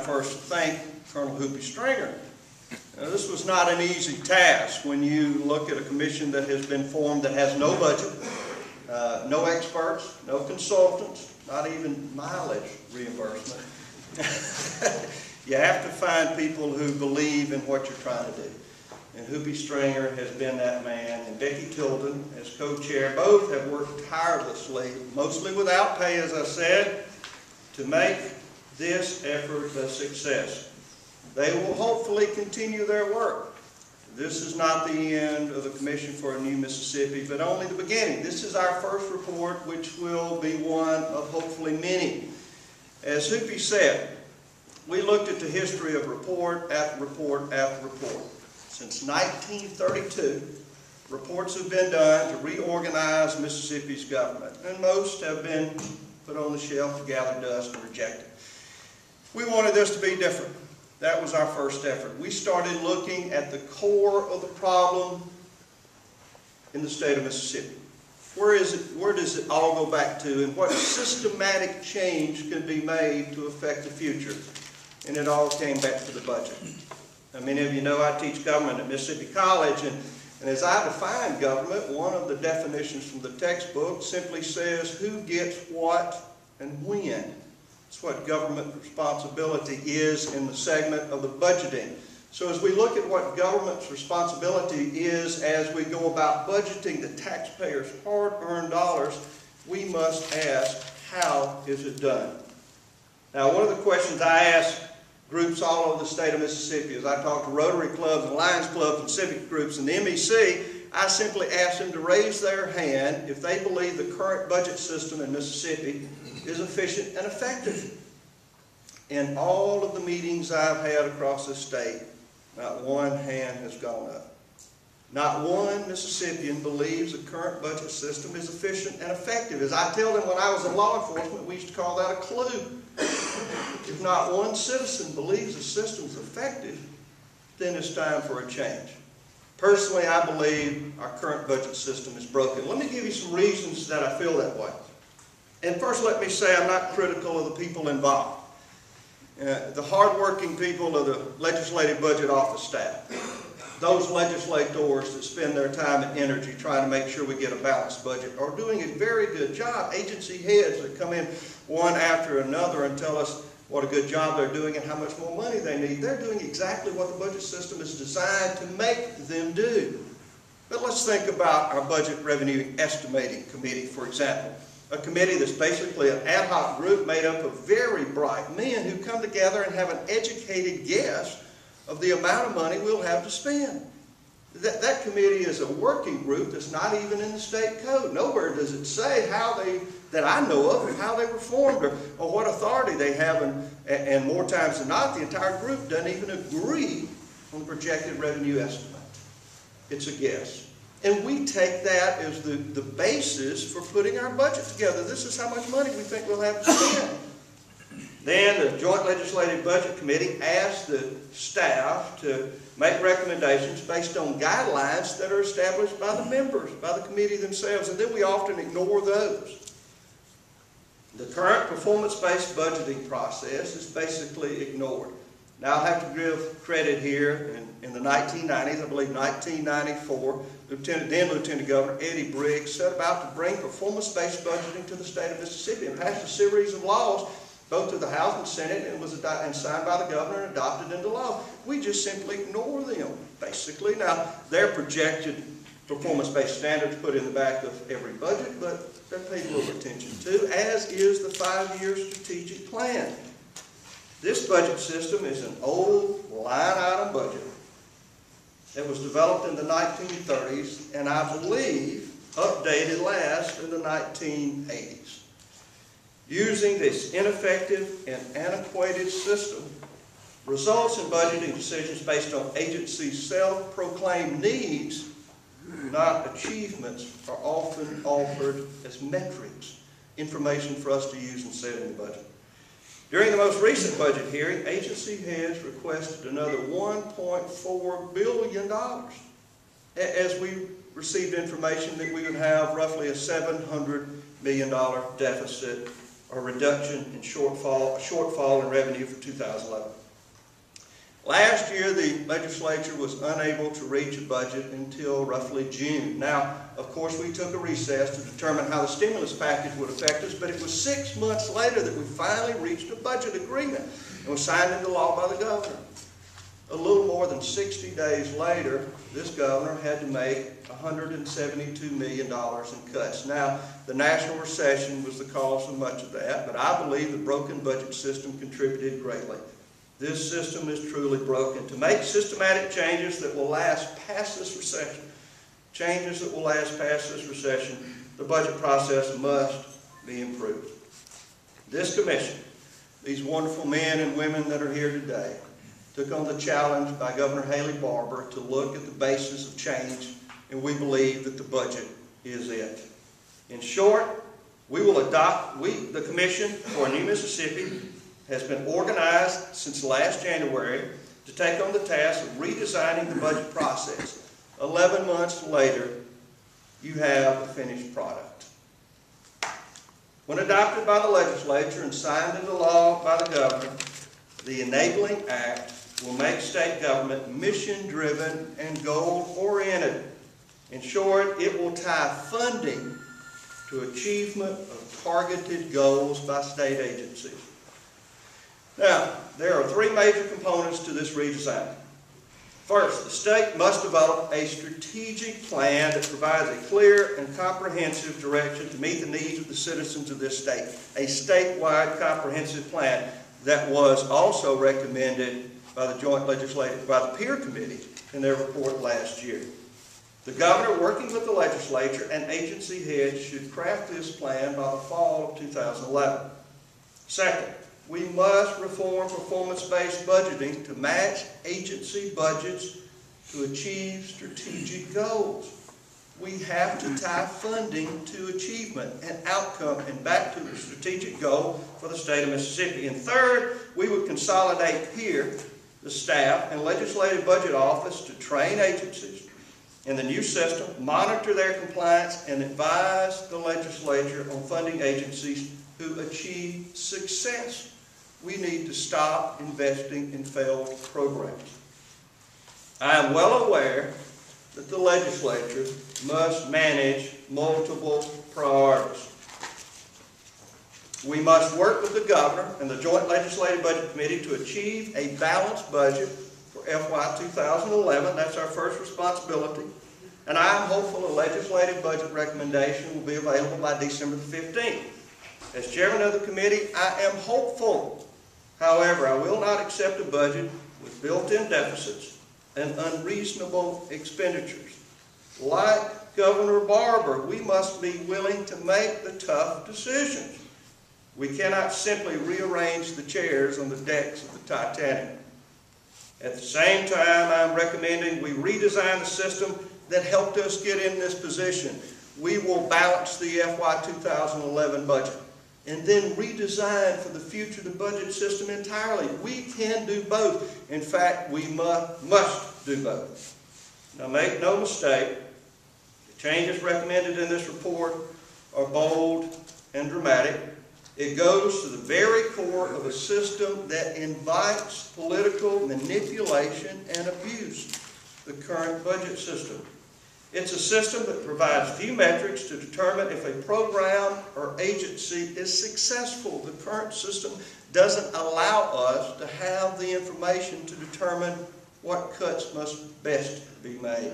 first to thank Colonel Hoopy Stringer. Now, this was not an easy task when you look at a commission that has been formed that has no budget, no experts, no consultants, not even mileage reimbursement. You have to find people who believe in what you're trying to do. And Hoopy Stringer has been that man, and Becky Tilden as co-chair. Both have worked tirelessly, mostly without pay, as I said, to make this effort a success. They will hopefully continue their work. This is not the end of the Commission for a New Mississippi, but only the beginning. This is our first report, which will be one of hopefully many. As Hoopy said, we looked at the history of report after report after report. Since 1932, reports have been done to reorganize Mississippi's government, and most have been put on the shelf to gather dust and rejected. We wanted this to be different. That was our first effort. We started looking at the core of the problem in the state of Mississippi. Where does it all go back to, and what systematic change can be made to affect the future? And it all came back to the budget. Many of you know I teach government at Mississippi College, and as I define government, one of the definitions from the textbook simply says who gets what and when. It's what government responsibility is in the segment of the budgeting. So as we look at what government's responsibility is as we go about budgeting the taxpayers' hard-earned dollars, we must ask, how is it done? Now, one of the questions I ask groups all over the state of Mississippi, as I talk to Rotary clubs and Lions clubs and civic groups and the MEC, I simply ask them to raise their hand if they believe the current budget system in Mississippi is efficient and effective. In all of the meetings I've had across the state, not one hand has gone up. Not one Mississippian believes the current budget system is efficient and effective. As I tell them, when I was in law enforcement, we used to call that a clue. If not one citizen believes the system is effective, then it's time for a change. Personally, I believe our current budget system is broken. Let me give you some reasons that I feel that way. And first, let me say I'm not critical of the people involved. The hardworking people of the Legislative Budget Office staff, those legislators that spend their time and energy trying to make sure we get a balanced budget, are doing a very good job. Agency heads that come in one after another and tell us what a good job they're doing and how much more money they need. They're doing exactly what the budget system is designed to make them do. But let's think about our Budget Revenue Estimating Committee, for example. A committee that's basically an ad hoc group made up of very bright men who come together and have an educated guess of the amount of money we'll have to spend. That committee is a working group that's not even in the state code. Nowhere does it say that I know of, how they were formed or what authority they have, and more times than not, the entire group doesn't even agree on the projected revenue estimate. It's a guess. And we take that as the basis for putting our budget together. This is how much money we think we'll have to spend. Then the Joint Legislative Budget Committee asked the staff to make recommendations based on guidelines that are established by the members, by the committee themselves, and then we often ignore those. The current performance-based budgeting process is basically ignored. Now, I'll have to give credit here. In the 1990s, I believe 1994, then Lieutenant Governor Eddie Briggs set about to bring performance-based budgeting to the state of Mississippi and passed a series of laws, both to the House and Senate, and signed by the governor and adopted into law. We just simply ignore them, basically. Now, they're projected performance-based standards put in the back of every budget, but they're paid little attention to, as is the 5-year strategic plan. This budget system is an old line-item budget that was developed in the 1930s, and I believe updated last in the 1980s. Using this ineffective and antiquated system results in budgeting decisions based on agencies' self-proclaimed needs, not achievements, are often offered as metrics, information for us to use in setting the budget. During the most recent budget hearing, agency heads requested another $1.4 billion as we received information that we would have roughly a $700 million deficit or reduction in shortfall in revenue for 2011. Last year, the legislature was unable to reach a budget until roughly June. Now, of course, we took a recess to determine how the stimulus package would affect us, but it was 6 months later that we finally reached a budget agreement and was signed into law by the governor. A little more than 60 days later, this governor had to make $172 million in cuts. Now, the national recession was the cause of much of that, but I believe the broken budget system contributed greatly. This system is truly broken. To make systematic changes that will last past this recession, the budget process must be improved. This commission, these wonderful men and women that are here today, took on the challenge by Governor Haley Barbour to look at the basis of change, and we believe that the budget is it. In short, the Commission for a New Mississippi has been organized since last January to take on the task of redesigning the budget process. 11 months later, you have a finished product. When adopted by the legislature and signed into law by the governor, the Enabling Act will make state government mission-driven and goal-oriented. In short, it will tie funding to achievement of targeted goals by state agencies. Now, there are three major components to this redesign. First, the state must develop a strategic plan that provides a clear and comprehensive direction to meet the needs of the citizens of this state. A statewide comprehensive plan that was also recommended by the peer committee in their report last year. The governor, working with the legislature and agency heads, should craft this plan by the fall of 2011. Second, we must reform performance-based budgeting to match agency budgets to achieve strategic goals. We have to tie funding to achievement and outcome and back to the strategic goal for the state of Mississippi. And third, we would consolidate here the staff and legislative budget office to train agencies in the new system, monitor their compliance, and advise the legislature on funding agencies who achieve success. We need to stop investing in failed programs. I am well aware that the legislature must manage multiple priorities. We must work with the governor and the Joint Legislative Budget Committee to achieve a balanced budget for FY 2011. That's our first responsibility. And I am hopeful a legislative budget recommendation will be available by December the 15th. As chairman of the committee, I am hopeful. However, I will not accept a budget with built-in deficits and unreasonable expenditures. Like Governor Barbour, we must be willing to make the tough decisions. We cannot simply rearrange the chairs on the decks of the Titanic. At the same time, I'm recommending we redesign the system that helped us get in this position. We will balance the FY 2011 budget and then redesign for the future the budget system entirely. We can do both. In fact, we must do both. Now make no mistake, the changes recommended in this report are bold and dramatic. It goes to the very core of a system that invites political manipulation and abuse, the current budget system. It's a system that provides few metrics to determine if a program or agency is successful. The current system doesn't allow us to have the information to determine what cuts must best be made.